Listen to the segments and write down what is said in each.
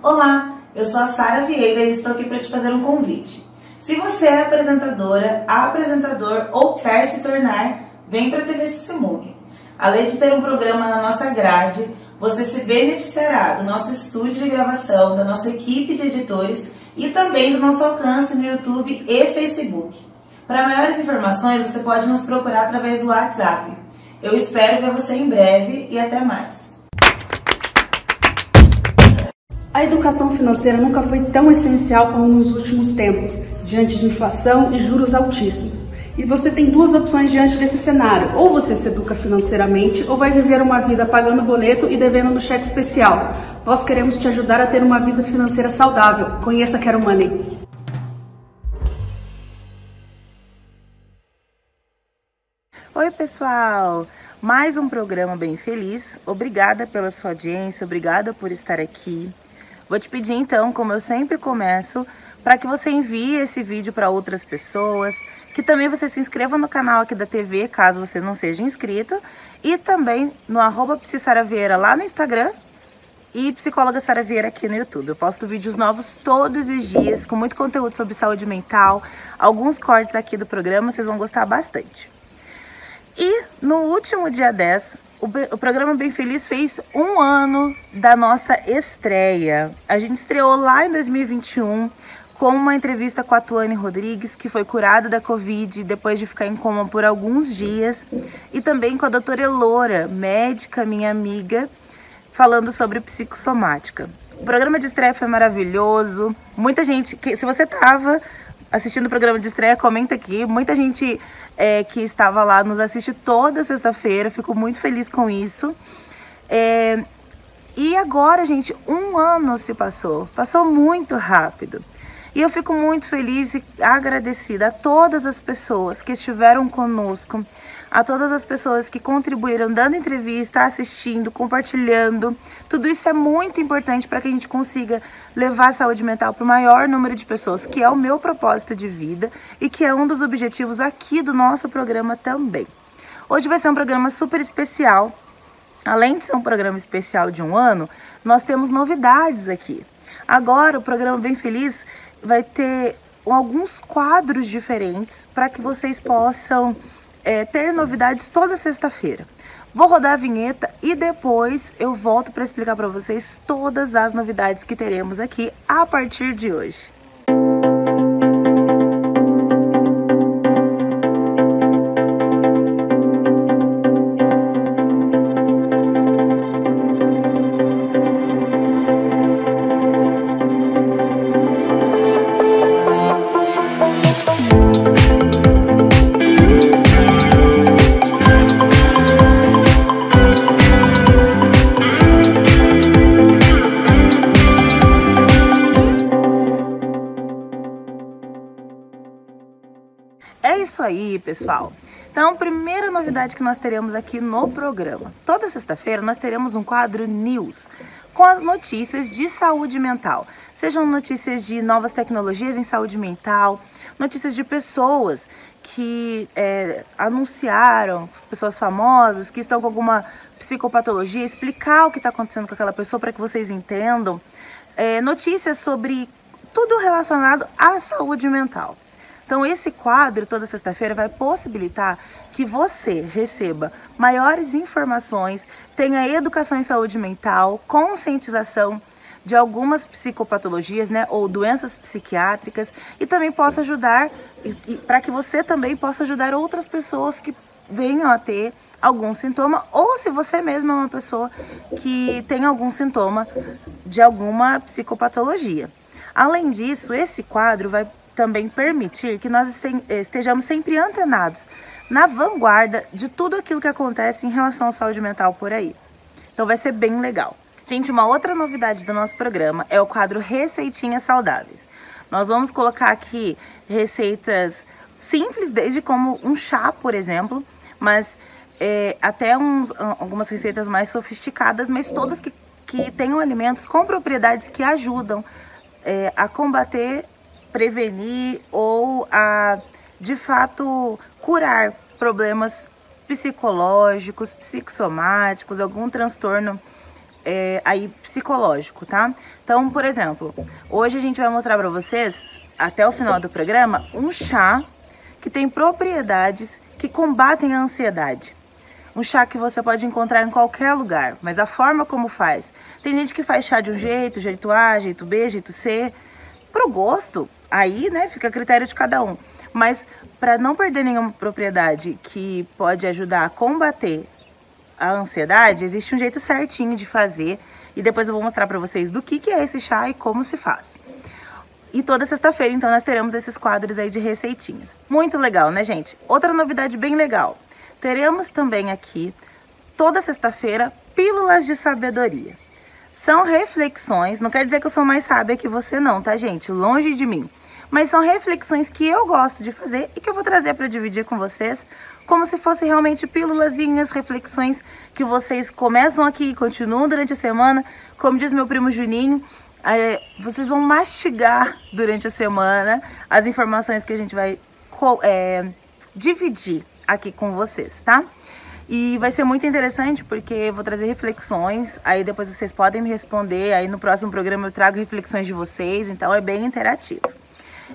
Olá, eu sou a Sara Vieira e estou aqui para te fazer um convite. Se você é apresentadora, apresentador ou quer se tornar, vem para a TV Sissemug. Além de ter um programa na nossa grade, você se beneficiará do nosso estúdio de gravação, da nossa equipe de editores e também do nosso alcance no YouTube e Facebook. Para maiores informações, você pode nos procurar através do WhatsApp. Eu espero ver você em breve e até mais. A educação financeira nunca foi tão essencial como nos últimos tempos, diante de inflação e juros altíssimos. E você tem duas opções diante desse cenário: ou você se educa financeiramente, ou vai viver uma vida pagando boleto e devendo no cheque especial. Nós queremos te ajudar a ter uma vida financeira saudável. Conheça Quero Money. Oi pessoal, mais um programa bem feliz. Obrigada pela sua audiência, obrigada por estar aqui. Vou te pedir então, como eu sempre começo, para que você envie esse vídeo para outras pessoas, que também você se inscreva no canal aqui da TV, caso você não seja inscrito, e também no @psissaravieira lá no Instagram e Psicóloga Sara Vieira aqui no YouTube. Eu posto vídeos novos todos os dias, com muito conteúdo sobre saúde mental, alguns cortes aqui do programa, vocês vão gostar bastante. E no último dia 10, o programa Bem Feliz fez um ano da nossa estreia. A gente estreou lá em 2021 com uma entrevista com a Tuane Rodrigues, que foi curada da Covid depois de ficar em coma por alguns dias, e também com a doutora Elora, médica, minha amiga, falando sobre psicossomática. O programa de estreia foi maravilhoso. Muita gente, se você estava assistindo o programa de estreia, comenta aqui. Muita gente que estava lá nos assiste toda sexta-feira. Fico muito feliz com isso. E agora, gente, um ano se passou. Passou muito rápido. E eu fico muito feliz e agradecida a todas as pessoas que estiveram conosco, a todas as pessoas que contribuíram dando entrevista, assistindo, compartilhando. Tudo isso é muito importante para que a gente consiga levar a saúde mental para o maior número de pessoas, que é o meu propósito de vida e que é um dos objetivos aqui do nosso programa também. Hoje vai ser um programa super especial. Além de ser um programa especial de um ano, nós temos novidades aqui. Agora o programa Bem Feliz vai ter alguns quadros diferentes para que vocês possam ter novidades toda sexta-feira. Vou rodar a vinheta e depois eu volto para explicar para vocês todas as novidades que teremos aqui a partir de hoje. É isso aí, pessoal. Então, primeira novidade que nós teremos aqui no programa. Toda sexta-feira nós teremos um quadro News com as notícias de saúde mental. Sejam notícias de novas tecnologias em saúde mental, notícias de pessoas que anunciaram, pessoas famosas que estão com alguma psicopatologia, explicar o que está acontecendo com aquela pessoa para que vocês entendam. Notícias sobre tudo relacionado à saúde mental. Então, esse quadro, toda sexta-feira, vai possibilitar que você receba maiores informações, tenha educação em saúde mental, conscientização de algumas psicopatologias, né, ou doenças psiquiátricas, e também possa ajudar, para que você também possa ajudar outras pessoas que venham a ter algum sintoma, ou se você mesmo é uma pessoa que tem algum sintoma de alguma psicopatologia. Além disso, esse quadro vai também permitir que nós estejamos sempre antenados, na vanguarda de tudo aquilo que acontece em relação à saúde mental por aí. Então vai ser bem legal. Gente, uma outra novidade do nosso programa é o quadro Receitinhas Saudáveis. Nós vamos colocar aqui receitas simples, desde como um chá, por exemplo, mas até algumas receitas mais sofisticadas, mas todas que tenham alimentos com propriedades que ajudam a combater, prevenir ou a, de fato, curar problemas psicológicos, psicossomáticos, algum transtorno aí psicológico, tá? Então, por exemplo, hoje a gente vai mostrar para vocês, até o final do programa, um chá que tem propriedades que combatem a ansiedade. Um chá que você pode encontrar em qualquer lugar, mas a forma como faz. Tem gente que faz chá de um jeito, jeito A, jeito B, jeito C. Pro gosto, aí, né, fica a critério de cada um. Mas para não perder nenhuma propriedade que pode ajudar a combater a ansiedade, existe um jeito certinho de fazer. E depois eu vou mostrar para vocês do que é esse chá e como se faz. E toda sexta-feira, então, nós teremos esses quadros aí de receitinhas. Muito legal, né, gente? Outra novidade bem legal. Teremos também aqui, toda sexta-feira, pílulas de sabedoria. São reflexões, não quer dizer que eu sou mais sábia que você não, tá, gente? Longe de mim. Mas são reflexões que eu gosto de fazer e que eu vou trazer para dividir com vocês, como se fossem realmente pílulazinhas, reflexões que vocês começam aqui e continuam durante a semana. Como diz meu primo Juninho, vocês vão mastigar durante a semana as informações que a gente vai dividir aqui com vocês, tá? E vai ser muito interessante porque eu vou trazer reflexões, aí depois vocês podem me responder, aí no próximo programa eu trago reflexões de vocês, então é bem interativo.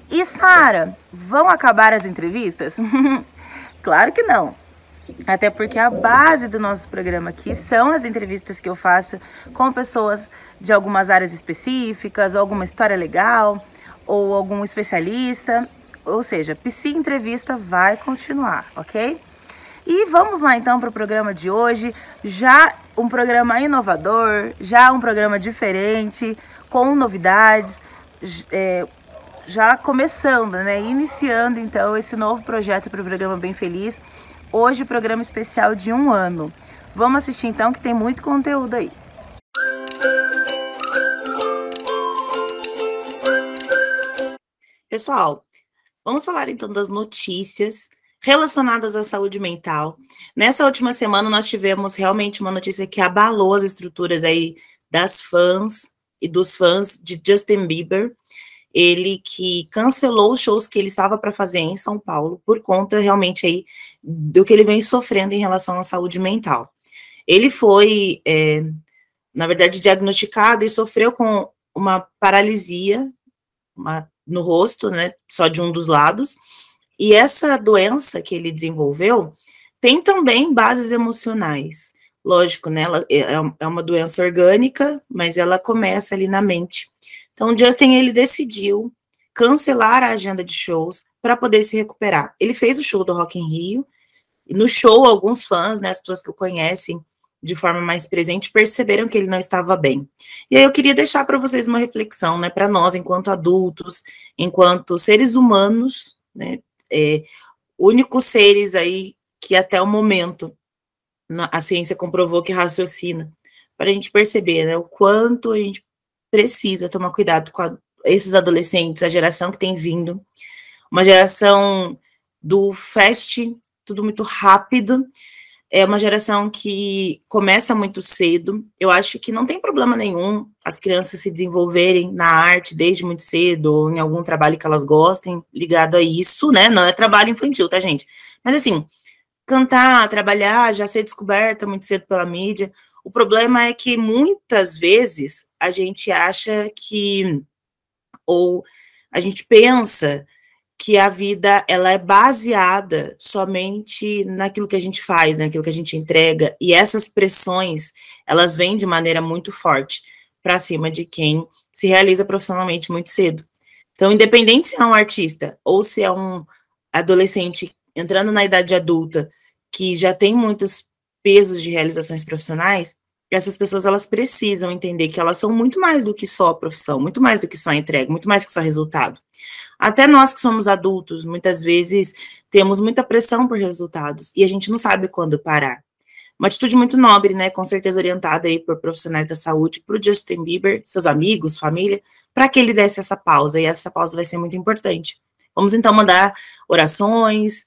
E Sara, vão acabar as entrevistas? Claro que não. Até porque a base do nosso programa aqui são as entrevistas que eu faço com pessoas de algumas áreas específicas, ou alguma história legal, ou algum especialista. Ou seja, Psi Entrevista vai continuar, ok? E vamos lá então para o programa de hoje. Já um programa inovador, já um programa diferente, com novidades, já começando, né? Iniciando então esse novo projeto para o programa Bem Feliz. Hoje, programa especial de 1 ano. Vamos assistir então que tem muito conteúdo aí. Pessoal, vamos falar então das notícias relacionadas à saúde mental. Nessa última semana nós tivemos realmente uma notícia que abalou as estruturas aí das fãs e dos fãs de Justin Bieber. Ele que cancelou os shows que ele estava para fazer em São Paulo por conta realmente aí do que ele vem sofrendo em relação à saúde mental. Ele foi, na verdade, diagnosticado e sofreu com uma paralisia no rosto, né, só de um dos lados, e essa doença que ele desenvolveu tem também bases emocionais. Lógico, né, ela é uma doença orgânica, mas ela começa ali na mente. Então, o Justin, ele decidiu cancelar a agenda de shows para poder se recuperar. Ele fez o show do Rock in Rio, e no show, alguns fãs, né, as pessoas que o conhecem de forma mais presente, perceberam que ele não estava bem. E aí eu queria deixar para vocês uma reflexão, né, para nós, enquanto adultos, enquanto seres humanos, né, únicos seres aí que até o momento a ciência comprovou que raciocina, para a gente perceber, né, o quanto a gente precisa tomar cuidado com esses adolescentes, a geração que tem vindo, uma geração do fast, tudo muito rápido, é uma geração que começa muito cedo. Eu acho que não tem problema nenhum as crianças se desenvolverem na arte desde muito cedo, ou em algum trabalho que elas gostem, ligado a isso, né, não é trabalho infantil, tá, gente? Mas assim, cantar, trabalhar, já ser descoberta muito cedo pela mídia. O problema é que muitas vezes a gente acha que, ou a gente pensa que a vida ela é baseada somente naquilo que a gente faz, naquilo que a gente entrega, e essas pressões, elas vêm de maneira muito forte para cima de quem se realiza profissionalmente muito cedo. Então, independente se é um artista ou se é um adolescente entrando na idade adulta, que já tem muitos pesos de realizações profissionais, essas pessoas, elas precisam entender que elas são muito mais do que só a profissão, muito mais do que só a entrega, muito mais que só resultado. Até nós que somos adultos, muitas vezes temos muita pressão por resultados e a gente não sabe quando parar. Uma atitude muito nobre, né, com certeza orientada aí por profissionais da saúde, para o Justin Bieber, seus amigos, família, para que ele desse essa pausa, e essa pausa vai ser muito importante. Vamos então mandar orações,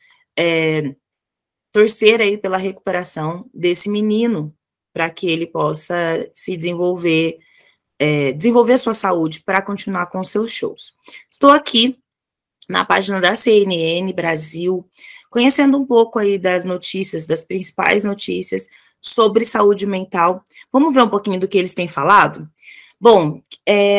torcer aí pela recuperação desse menino, para que ele possa se desenvolver, desenvolver a sua saúde para continuar com os seus shows. Estou aqui na página da CNN Brasil, conhecendo um pouco aí das notícias, das principais notícias sobre saúde mental. Vamos ver um pouquinho do que eles têm falado? Bom,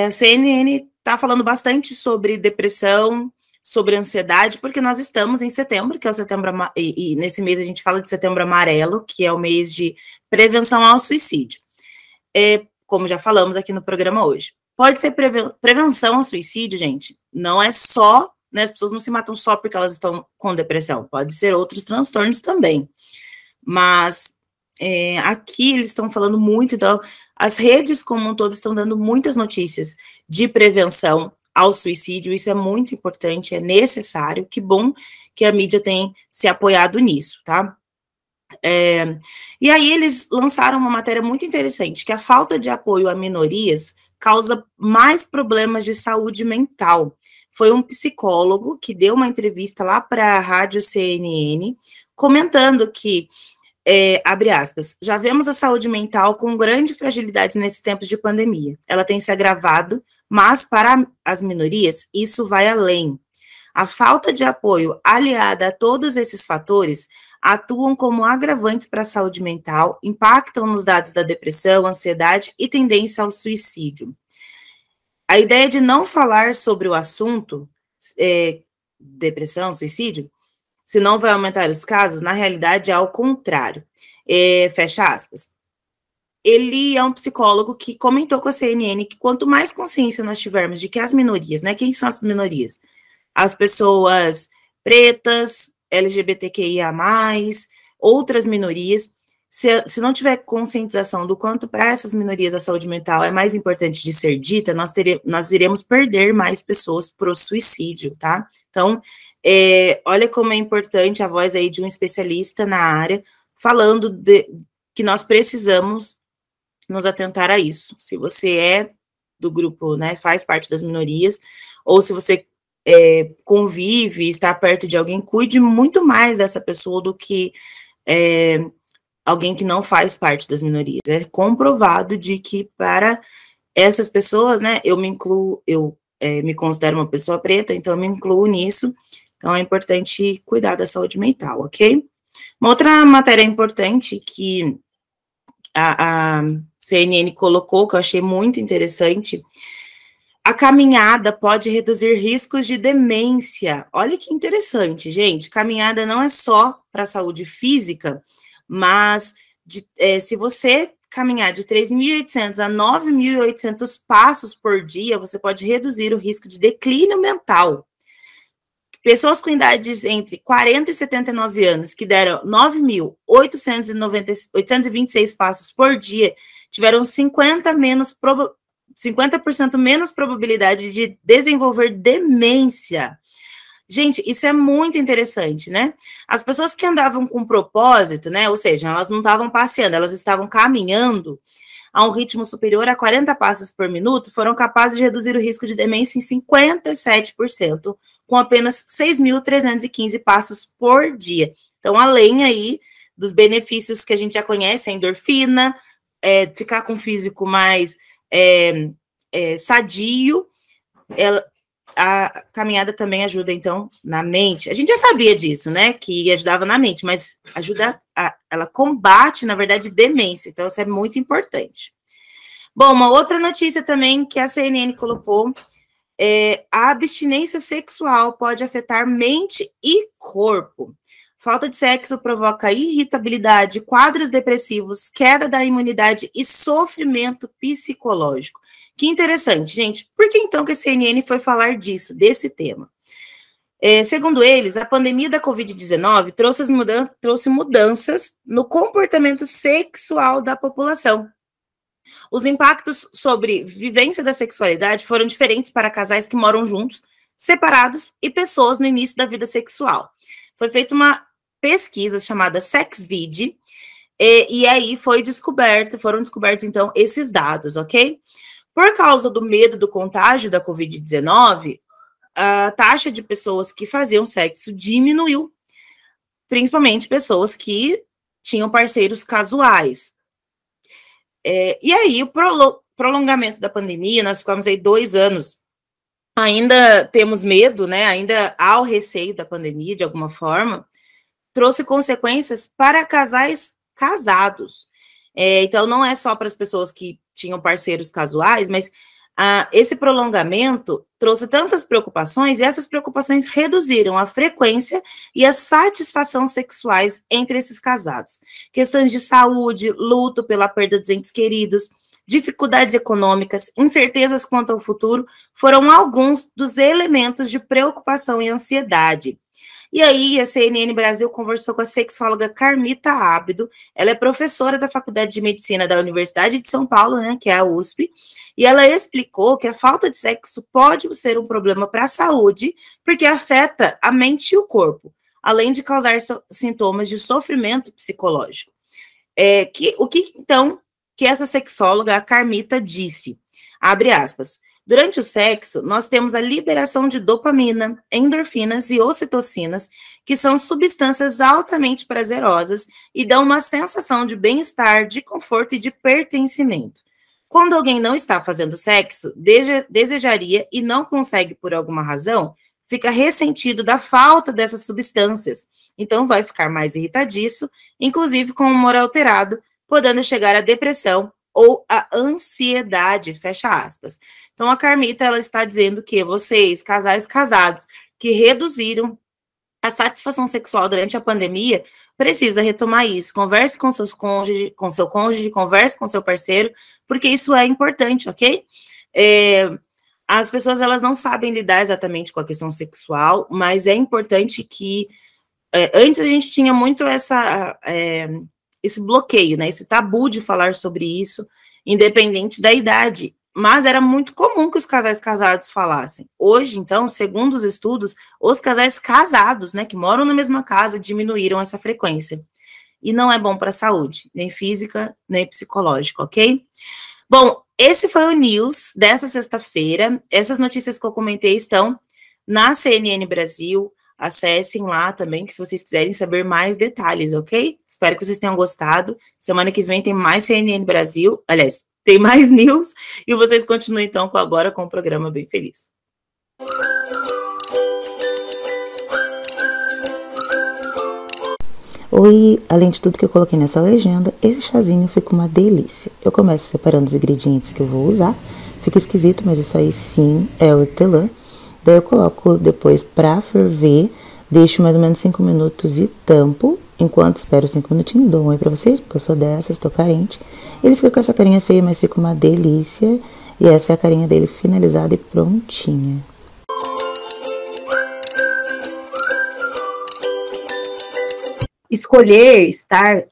a CNN está falando bastante sobre depressão, sobre ansiedade, porque nós estamos em setembro, que é o setembro, e nesse mês a gente fala de setembro amarelo, que é o mês de prevenção ao suicídio. Como já falamos aqui no programa hoje. Pode ser prevenção ao suicídio, gente, não é só, né, as pessoas não se matam só porque elas estão com depressão, pode ser outros transtornos também. Mas aqui eles estão falando muito, então, as redes como um todo estão dando muitas notícias de prevenção ao suicídio, isso é muito importante, é necessário, que bom que a mídia tem se apoiado nisso, tá? E aí eles lançaram uma matéria muito interessante, que a falta de apoio a minorias causa mais problemas de saúde mental. Foi um psicólogo que deu uma entrevista lá para a rádio CNN, comentando que, abre aspas, já vemos a saúde mental com grande fragilidade nesses tempos de pandemia. Ela tem se agravado, mas para as minorias, isso vai além. A falta de apoio aliada a todos esses fatores atuam como agravantes para a saúde mental, impactam nos dados da depressão, ansiedade e tendência ao suicídio. A ideia de não falar sobre o assunto, depressão, suicídio, se não vai aumentar os casos, na realidade é ao contrário. Fecha aspas. Ele é um psicólogo que comentou com a CNN que quanto mais consciência nós tivermos de que as minorias, né, quem são as minorias? As pessoas pretas, LGBTQIA+, outras minorias, se não tiver conscientização do quanto para essas minorias a saúde mental é mais importante de ser dita, nós iremos perder mais pessoas para o suicídio, tá? Então, olha como é importante a voz aí de um especialista na área, falando que nós precisamos nos atentar a isso. Se você é do grupo, né, faz parte das minorias, ou se você convive, está perto de alguém, cuide muito mais dessa pessoa do que alguém que não faz parte das minorias. É comprovado de que para essas pessoas, né, eu me considero uma pessoa preta, então eu me incluo nisso, então é importante cuidar da saúde mental, ok? Uma outra matéria importante que a CNN colocou, que eu achei muito interessante, a caminhada pode reduzir riscos de demência. Olha que interessante, gente. Caminhada não é só para a saúde física, mas se você caminhar de 3.800 a 9.800 passos por dia, você pode reduzir o risco de declínio mental. Pessoas com idades entre 40 e 79 anos, que deram 9.826 passos por dia, tiveram 50% menos probabilidade de desenvolver demência. Gente, isso é muito interessante, né? As pessoas que andavam com propósito, né? Ou seja, elas não estavam passeando, elas estavam caminhando a um ritmo superior a 40 passos por minuto, foram capazes de reduzir o risco de demência em 57%, com apenas 6.315 passos por dia. Então, além aí dos benefícios que a gente já conhece, a endorfina, ficar com o físico mais sadio, a caminhada também ajuda, então, na mente. A gente já sabia disso, né, que ajudava na mente, mas ela combate, na verdade, demência, então isso é muito importante. Bom, uma outra notícia também que a CNN colocou, A abstinência sexual pode afetar mente e corpo. Falta de sexo provoca irritabilidade, quadros depressivos, queda da imunidade e sofrimento psicológico. Que interessante, gente. Por que então que a CNN foi falar disso, desse tema? Segundo eles, a pandemia da Covid-19 trouxe mudanças no comportamento sexual da população. Os impactos sobre vivência da sexualidade foram diferentes para casais que moram juntos, separados e pessoas no início da vida sexual. Foi feita pesquisa chamada SexVid, e aí foram descobertos, então, esses dados, ok? Por causa do medo do contágio da Covid-19, a taxa de pessoas que faziam sexo diminuiu, principalmente pessoas que tinham parceiros casuais. E aí, o prolongamento da pandemia, nós ficamos aí 2 anos, ainda temos medo, né? Ainda há o receio da pandemia, de alguma forma, trouxe consequências para casais casados. Então, não é só para as pessoas que tinham parceiros casuais, mas esse prolongamento trouxe tantas preocupações, e essas preocupações reduziram a frequência e a satisfação sexuais entre esses casados. Questões de saúde, luto pela perda dos entes queridos, dificuldades econômicas, incertezas quanto ao futuro, foram alguns dos elementos de preocupação e ansiedade. E aí, a CNN Brasil conversou com a sexóloga Carmita Ábido. Ela é professora da Faculdade de Medicina da Universidade de São Paulo, né, que é a USP, e ela explicou que a falta de sexo pode ser um problema para a saúde, porque afeta a mente e o corpo, além de causar sintomas de sofrimento psicológico. Então, que essa sexóloga, a Carmita, disse, abre aspas, durante o sexo, nós temos a liberação de dopamina, endorfinas e ocitocinas, que são substâncias altamente prazerosas e dão uma sensação de bem-estar, de conforto e de pertencimento. Quando alguém não está fazendo sexo, desejaria e não consegue por alguma razão, fica ressentido da falta dessas substâncias. Então, vai ficar mais irritadiço, inclusive com o humor alterado, podendo chegar à depressão ou à ansiedade, fecha aspas. Então, a Carmita, ela está dizendo que vocês, casais casados, que reduziram a satisfação sexual durante a pandemia, precisa retomar isso. Converse com seu cônjuge, converse com seu parceiro, porque isso é importante, ok? As pessoas, elas não sabem lidar exatamente com a questão sexual, mas é importante que, antes a gente tinha muito esse bloqueio, né? Esse tabu de falar sobre isso, independente da idade. Mas era muito comum que os casais casados falassem. Hoje, então, segundo os estudos, os casais casados, né, que moram na mesma casa, diminuíram essa frequência. E não é bom para a saúde, nem física, nem psicológica, ok? Bom, esse foi o News dessa sexta-feira. Essas notícias que eu comentei estão na CNN Brasil. Acessem lá também, que se vocês quiserem saber mais detalhes, ok? Espero que vocês tenham gostado. Semana que vem tem mais CNN Brasil. Aliás, tem mais news, e vocês continuam, então, agora com o programa Bem Feliz. Oi, além de tudo que eu coloquei nessa legenda, esse chazinho fica uma delícia. Eu começo separando os ingredientes que eu vou usar, fica esquisito, mas isso aí sim é hortelã. Daí eu coloco depois pra ferver, deixo mais ou menos 5 minutos e tampo. Enquanto espero 5 minutinhos, dou um oi pra vocês, porque eu sou dessas, tô carente. Ele fica com essa carinha feia, mas fica uma delícia. E essa é a carinha dele finalizada e prontinha. Escolher estar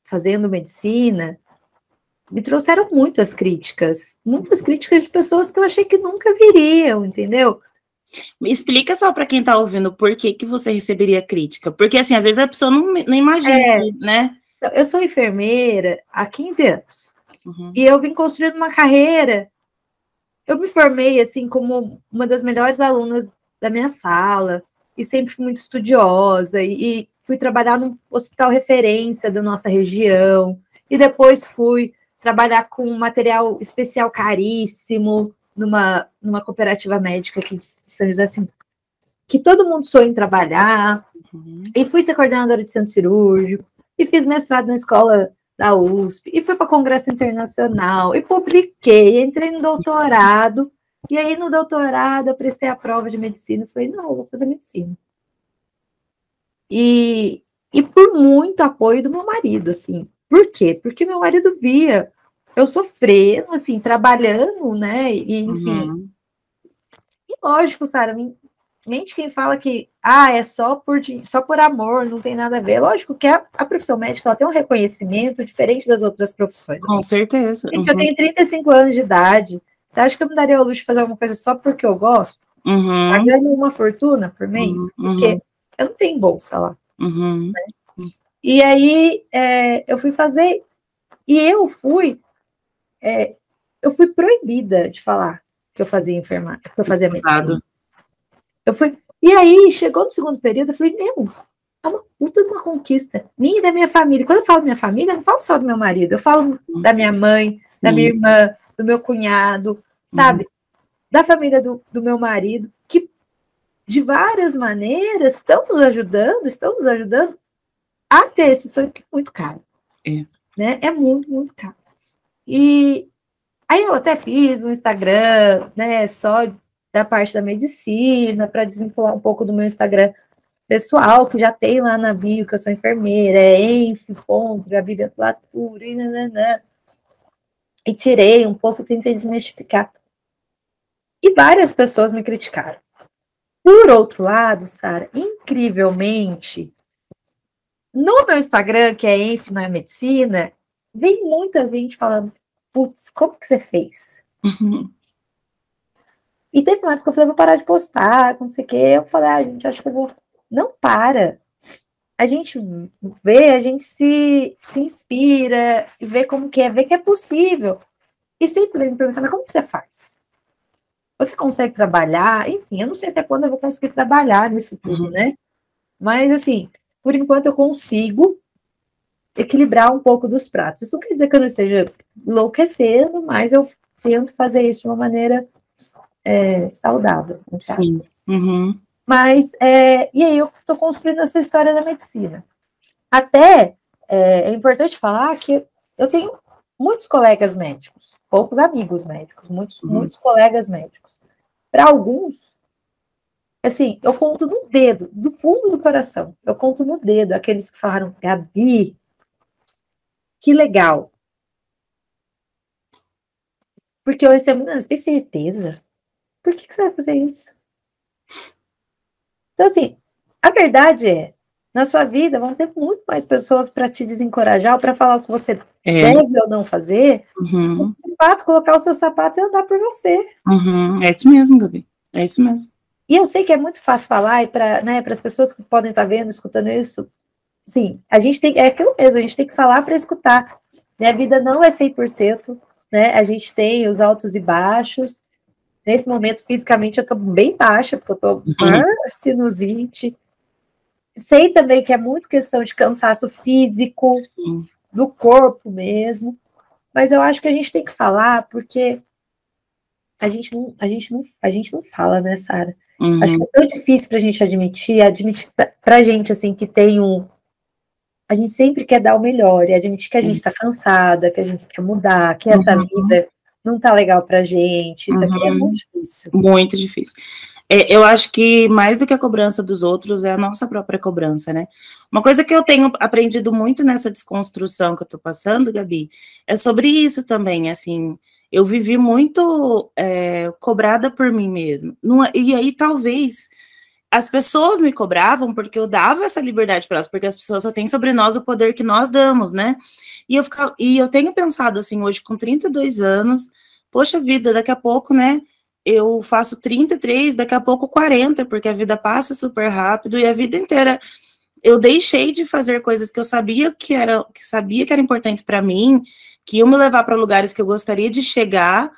fazendo medicina, me trouxeram muitas críticas de pessoas que eu achei que nunca viriam, entendeu? Me explica só para quem está ouvindo por que você receberia crítica. Porque, assim, às vezes a pessoa não imagina, né? Eu sou enfermeira há 15 anos. Uhum. E eu vim construindo uma carreira. Eu me formei, assim, como uma das melhores alunas da minha sala. E sempre fui muito estudiosa. E fui trabalhar num hospital referência da nossa região. E depois fui trabalhar com material especial caríssimo, numa cooperativa médica aqui de São José, assim, que todo mundo sonha em trabalhar, e fui ser coordenadora de centro cirúrgico, e fiz mestrado na escola da USP, e fui para congresso internacional, e publiquei, entrei no doutorado, E aí, no doutorado, eu prestei a prova de medicina. Eu falei, não, eu vou fazer medicina. E por muito apoio do meu marido, assim. Por quê? Porque meu marido via eu sofrendo, assim, trabalhando, né? E, enfim. E lógico, Sara, mente quem fala que é só por amor, não tem nada a ver. Lógico que a profissão médica ela tem um reconhecimento diferente das outras profissões. Com certeza. Eu tenho 35 anos de idade. Você acha que eu me daria ao luxo de fazer alguma coisa só porque eu gosto? Pagando uma fortuna por mês? Porque eu não tenho bolsa lá. Né? E aí eu fui fazer, e eu fui proibida de falar que eu fazia enfermagem, que eu fazia medicina. E aí, chegou no segundo período, eu falei, é uma puta de uma conquista, minha e da minha família. Quando eu falo minha família, eu não falo só do meu marido, eu falo da minha mãe, da minha irmã, do meu cunhado, sabe? Da família do meu marido, que de várias maneiras estão nos ajudando a ter esse sonho que é muito caro. Né? É muito, muito caro. E aí eu até fiz um Instagram, né, só da parte da medicina, para desvincular um pouco do meu Instagram pessoal, que já tem lá na bio, que eu sou enfermeira, enf.gabi.latura, e tirei um pouco, tentei desmistificar. E várias pessoas me criticaram. Por outro lado, Sara, incrivelmente, no meu Instagram, que é Enf na Medicina, vem muita gente falando, putz, como que você fez? E teve uma época que eu falei, vou parar de postar, não sei o quê. Eu falei, gente, acho que eu vou... Não para. A gente vê, a gente se inspira, vê como que é, vê que é possível. E sempre vem me perguntar, mas como que você faz? Você consegue trabalhar? Enfim, eu não sei até quando eu vou conseguir trabalhar nisso tudo, né? Mas, assim, por enquanto eu consigo equilibrar um pouco dos pratos. Isso não quer dizer que eu não esteja enlouquecendo, mas eu tento fazer isso de uma maneira saudável. Sim. Mas, e aí eu estou construindo essa história da medicina. Até, é importante falar que eu tenho muitos colegas médicos, poucos amigos médicos, muitos colegas médicos. Para alguns, assim, eu conto no dedo, do fundo do coração, eu conto no dedo aqueles que falaram, Gabi, que legal. Porque eu recebo, não, você tem certeza? Por que você vai fazer isso? Então, assim, a verdade é, na sua vida vão ter muito mais pessoas para te desencorajar ou para falar o que você deve ou não fazer, de fato, colocar o seu sapato e andar por você. É isso mesmo, Gabi. É isso mesmo. E eu sei que é muito fácil falar, e para as pessoas que podem estar vendo, escutando isso, sim, a gente tem, é aquilo mesmo, a gente tem que falar para escutar. Minha vida não é 100%, né? A gente tem os altos e baixos. Nesse momento, fisicamente, eu estou bem baixa, porque eu estou sinusite. Sei também que é muito questão de cansaço físico, do corpo mesmo, mas eu acho que a gente tem que falar, porque a gente não fala, né, Sara? Acho que é tão difícil para a gente admitir para a gente, assim, que tem a gente sempre quer dar o melhor, e admitir que a gente está cansada, que a gente quer mudar, que essa vida não tá legal pra gente, isso aqui é muito difícil. Muito difícil. Eu acho que mais do que a cobrança dos outros é a nossa própria cobrança, né? Uma coisa que eu tenho aprendido muito nessa desconstrução que eu tô passando, Gabi, é sobre isso também, assim, eu vivi muito cobrada por mim mesma. E aí, talvez, as pessoas me cobravam porque eu dava essa liberdade para elas, porque as pessoas só têm sobre nós o poder que nós damos, né? E eu tenho pensado, assim, hoje com 32 anos, poxa vida, daqui a pouco, né, eu faço 33, daqui a pouco 40, porque a vida passa super rápido, e a vida inteira eu deixei de fazer coisas que eu sabia que eram importantes para mim, que iam me levar para lugares que eu gostaria de chegar,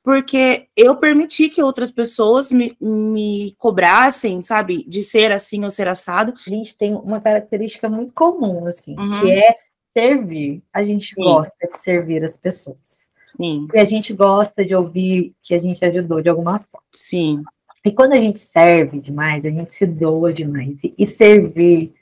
porque eu permiti que outras pessoas me cobrassem, sabe, de ser assim ou ser assado. A gente tem uma característica muito comum, assim, que é servir. A gente gosta de servir as pessoas. Sim. Porque a gente gosta de ouvir que a gente ajudou de alguma forma. Sim. E quando a gente serve demais, a gente se doa demais. E servir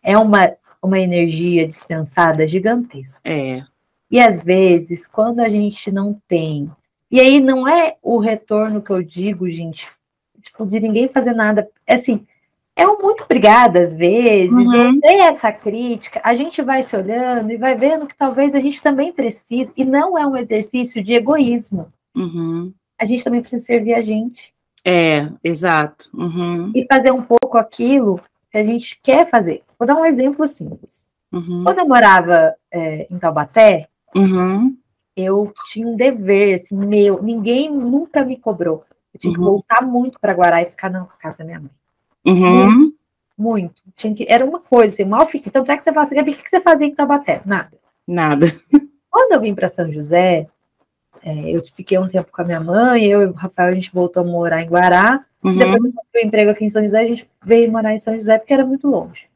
é uma energia dispensada gigantesca. É. E às vezes, quando a gente não tem E aí não é o retorno que eu digo, gente, tipo, de ninguém fazer nada. É assim, é um muito obrigada às vezes, ou tem essa crítica, a gente vai se olhando e vai vendo que talvez a gente também precise, e não é um exercício de egoísmo. A gente também precisa servir a gente. Exato. E fazer um pouco aquilo que a gente quer fazer. Vou dar um exemplo simples. Quando eu morava em Taubaté, eu tinha um dever, assim, meu, ninguém nunca me cobrou. Eu tinha que voltar muito para Guará e ficar na casa da minha mãe. Muito. Era uma coisa, assim, mal fiquei. Tanto é que você fala assim, Gabi, o que você fazia em Taubaté? Nada. Quando eu vim para São José, eu fiquei um tempo com a minha mãe, eu e o Rafael, a gente voltou a morar em Guará. Depois eu consegui um emprego aqui em São José, a gente veio morar em São José porque era muito longe.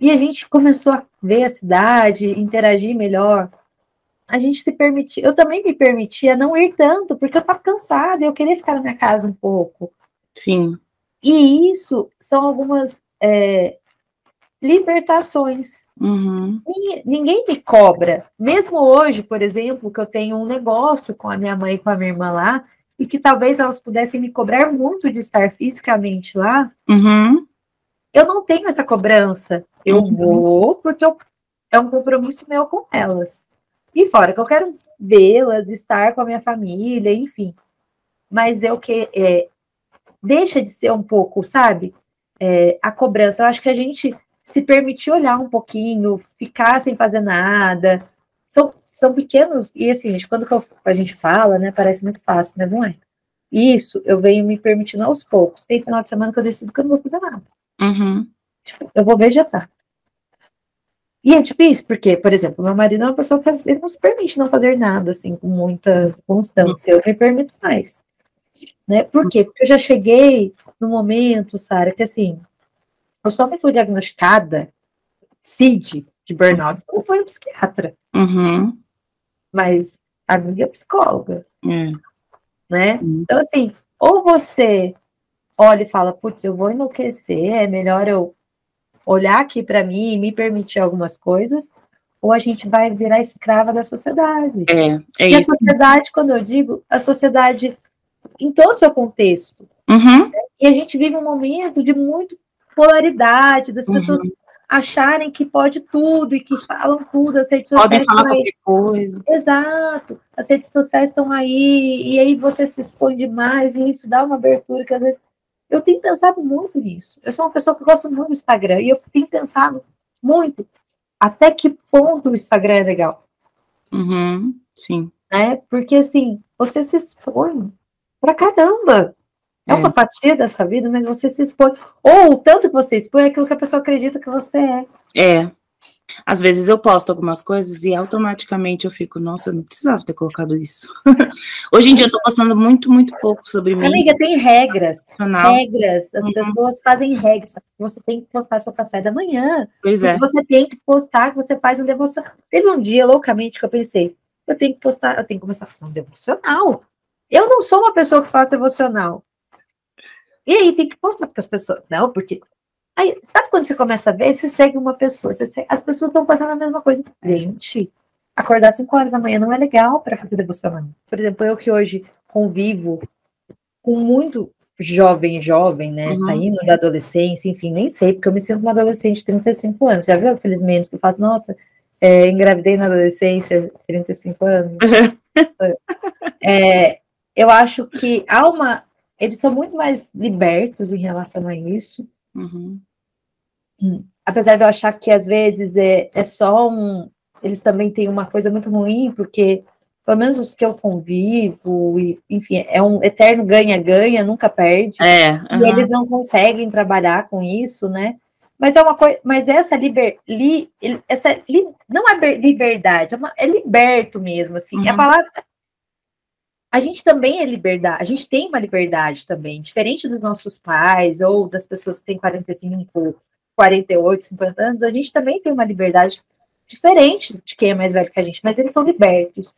E a gente começou a ver a cidade, interagir melhor. A gente se permitia, eu também me permitia não ir tanto, porque eu estava cansada, eu queria ficar na minha casa um pouco. Sim. E isso são algumas libertações. E ninguém me cobra. Mesmo hoje, por exemplo, que eu tenho um negócio com a minha mãe e com a minha irmã lá, e que talvez elas pudessem me cobrar muito de estar fisicamente lá, eu não tenho essa cobrança. Eu vou porque é um compromisso meu com elas. E fora que eu quero vê-las, estar com a minha família, enfim. Mas deixa de ser um pouco, sabe? A cobrança. Eu acho que a gente se permitir olhar um pouquinho, ficar sem fazer nada. São pequenos, e assim, quando a gente fala, né, parece muito fácil, mas não é. Isso eu venho me permitindo aos poucos. Tem final de semana que eu decido que eu não vou fazer nada. Tipo, eu vou vegetar. E é difícil, porque, por exemplo, meu marido é uma pessoa que ele não se permite não fazer nada, assim, com muita constância. Eu me permito mais. Né? Por quê? Porque eu já cheguei no momento, Sara, que assim, eu só me fui diagnosticada CID, de burnout, não foi um psiquiatra. Mas a minha psicóloga. Né? Então, assim, ou você olha e fala, putz, eu vou enlouquecer, é melhor eu olhar aqui para mim e me permitir algumas coisas, ou a gente vai virar escrava da sociedade. E a sociedade, quando eu digo, a sociedade em todo o seu contexto. E a gente vive um momento de muita polaridade, das pessoas acharem que pode tudo e que falam tudo, as redes sociais podem falar qualquer coisa. Exato. As redes sociais estão aí, e aí você se expõe demais, e isso dá uma abertura que às vezes... Eu tenho pensado muito nisso. Eu sou uma pessoa que gosta muito do Instagram, e eu tenho pensado muito até que ponto o Instagram é legal. Sim. Porque, assim, você se expõe pra caramba. É uma fatia da sua vida, mas você se expõe. Ou o tanto que você expõe é aquilo que a pessoa acredita que você é. Às vezes eu posto algumas coisas e automaticamente eu fico, nossa, eu não precisava ter colocado isso. Hoje em dia eu tô postando muito, muito pouco sobre mim. Amiga, tem regras. Regras. As pessoas fazem regras. Você tem que postar seu café da manhã. Pois é. Você tem que postar que você faz um devocional. Teve um dia, loucamente, que eu pensei, eu tenho que começar a fazer um devocional. Eu não sou uma pessoa que faz devocional. E aí tem que postar, porque as pessoas... Não, porque... Aí, sabe quando você começa a ver? Você segue uma pessoa, as pessoas estão fazendo a mesma coisa. Gente, acordar 5 horas da manhã não é legal para fazer devocional. Por exemplo, eu que hoje convivo com muito jovem, né? Saindo da adolescência, enfim, nem sei, porque eu me sinto uma adolescente de 35 anos. Já viu aqueles memes que eu faço? Nossa, engravidei na adolescência, 35 anos. Eu acho que eles são muito mais libertos em relação a isso. Apesar de eu achar que às vezes é só eles também têm uma coisa muito ruim, porque pelo menos os que eu convivo, e, enfim, é um eterno ganha-ganha, nunca perde. E eles não conseguem trabalhar com isso, né? Mas é uma coisa, mas essa não é liberdade, é liberto mesmo, assim. A palavra. A gente também é liberdade, a gente tem uma liberdade também, diferente dos nossos pais ou das pessoas que têm 45, 48, 50 anos, a gente também tem uma liberdade diferente de quem é mais velho que a gente, mas eles são libertos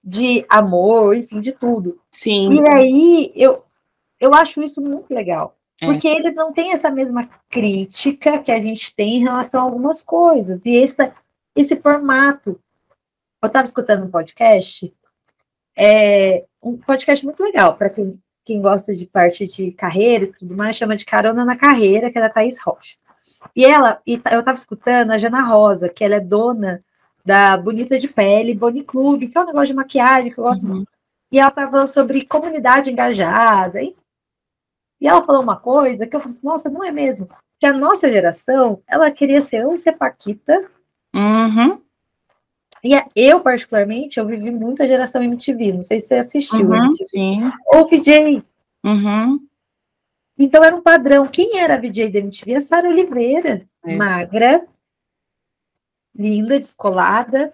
de amor, enfim, de tudo. Sim. E aí, eu acho isso muito legal, porque eles não têm essa mesma crítica que a gente tem em relação a algumas coisas, e esse formato. Eu estava escutando um podcast É um podcast muito legal para quem gosta de parte de carreira e tudo mais, chama de Carona na Carreira, que é da Thaís Rocha. E eu estava escutando a Jana Rosa, que ela é dona da Bonita de Pele, Boni Club, que é um negócio de maquiagem que eu gosto muito. E ela estava falando sobre comunidade engajada. E ela falou uma coisa que eu falei assim, nossa, não é mesmo? Que a nossa geração, ela queria ser paquita. E eu, particularmente, eu vivi muito a geração MTV. Não sei se você assistiu. Sim. Ou VJ. Então, era um padrão. Quem era a VJ da MTV? A Sara Oliveira. Magra, linda, descolada.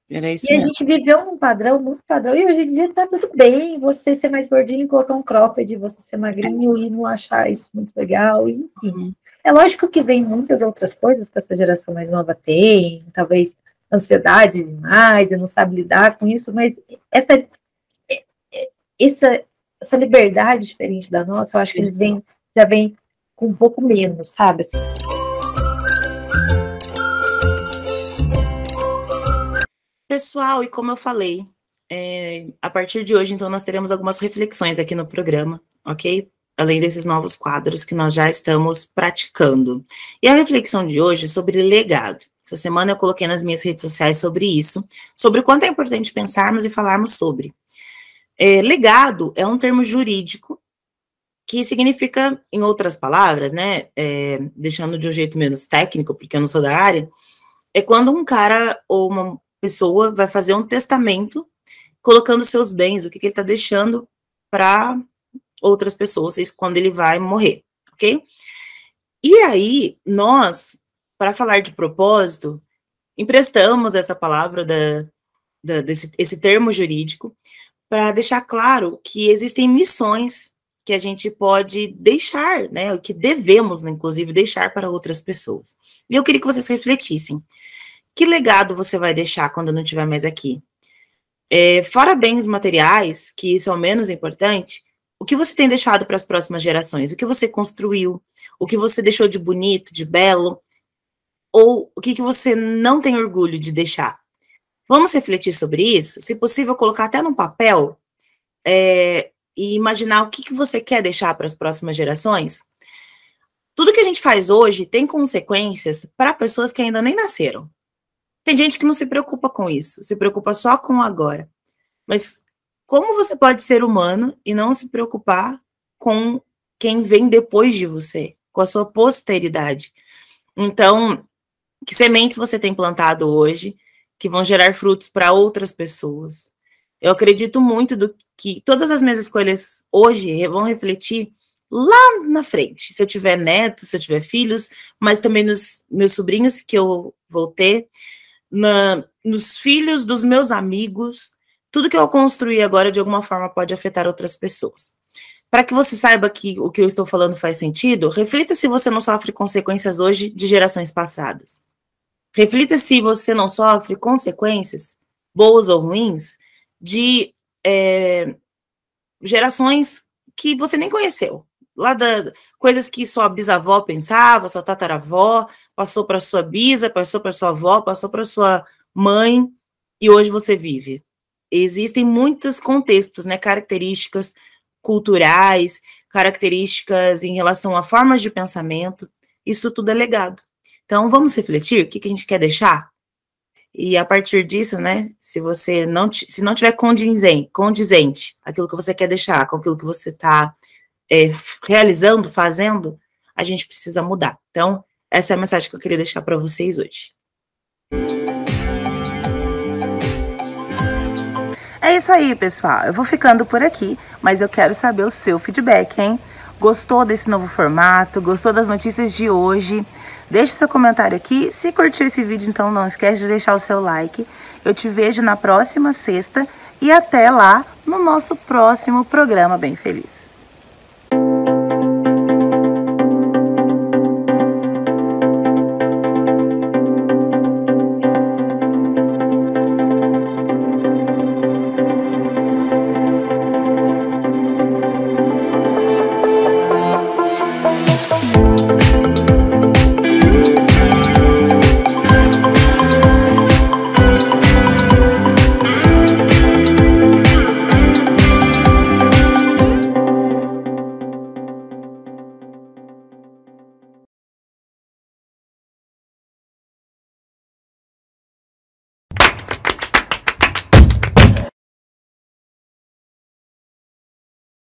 Era isso e mesmo. A gente viveu num padrão, muito padrão. E hoje em dia tá tudo bem. Você ser mais gordinho e colocar um cropped, você ser magrinho e não achar isso muito legal. Enfim. É lógico que vem muitas outras coisas que essa geração mais nova tem. Talvez ansiedade demais, e não sabe lidar com isso, mas essa liberdade diferente da nossa, eu acho que eles já vêm com um pouco menos, sabe? Assim. Pessoal, e como eu falei, a partir de hoje, então, nós teremos algumas reflexões aqui no programa, ok? Além desses novos quadros que nós já estamos praticando. E a reflexão de hoje é sobre legado. Essa semana eu coloquei nas minhas redes sociais sobre isso, sobre o quanto é importante pensarmos e falarmos sobre. Legado é um termo jurídico que significa, em outras palavras, né, deixando de um jeito menos técnico, porque eu não sou da área, é quando um cara ou uma pessoa vai fazer um testamento colocando seus bens, o que ele está deixando para outras pessoas, quando ele vai morrer, ok? E aí, nós, para falar de propósito, emprestamos essa palavra, esse termo jurídico, para deixar claro que existem missões que a gente pode deixar, né, que devemos, né, inclusive, deixar para outras pessoas. E eu queria que vocês refletissem. Que legado você vai deixar quando não estiver mais aqui? Fora bens materiais, que isso é o menos importante, o que você tem deixado para as próximas gerações? O que você construiu? O que você deixou de bonito, de belo? Ou o que você não tem orgulho de deixar? Vamos refletir sobre isso? Se possível, colocar até num papel e imaginar o que você quer deixar para as próximas gerações. Tudo que a gente faz hoje tem consequências para pessoas que ainda nem nasceram. Tem gente que não se preocupa com isso, se preocupa só com o agora. Mas como você pode ser humano e não se preocupar com quem vem depois de você, com a sua posteridade? Então, que sementes você tem plantado hoje que vão gerar frutos para outras pessoas? Eu acredito muito que todas as minhas escolhas hoje vão refletir lá na frente. Se eu tiver netos, se eu tiver filhos, mas também nos meus sobrinhos que eu vou ter, nos filhos dos meus amigos. Tudo que eu construir agora, de alguma forma, pode afetar outras pessoas. Para que você saiba que o que eu estou falando faz sentido, reflita se você não sofre consequências hoje de gerações passadas. Reflita se você não sofre consequências, boas ou ruins, de gerações que você nem conheceu. Coisas que sua bisavó pensava, sua tataravó, passou para sua bisa, passou para sua avó, passou para sua mãe, e hoje você vive. Existem muitos contextos, né, características culturais, características em relação a formas de pensamento, isso tudo é legado. Então, vamos refletir o que a gente quer deixar? E a partir disso, né, se não tiver condizente aquilo que você quer deixar com aquilo que você está realizando, fazendo, a gente precisa mudar. Então, essa é a mensagem que eu queria deixar para vocês hoje. É isso aí, pessoal. Eu vou ficando por aqui, mas eu quero saber o seu feedback, hein? Gostou desse novo formato? Gostou das notícias de hoje? Deixe seu comentário aqui. Se curtiu esse vídeo, então não esquece de deixar o seu like. Eu te vejo na próxima sexta e até lá no nosso próximo programa Bem Feliz.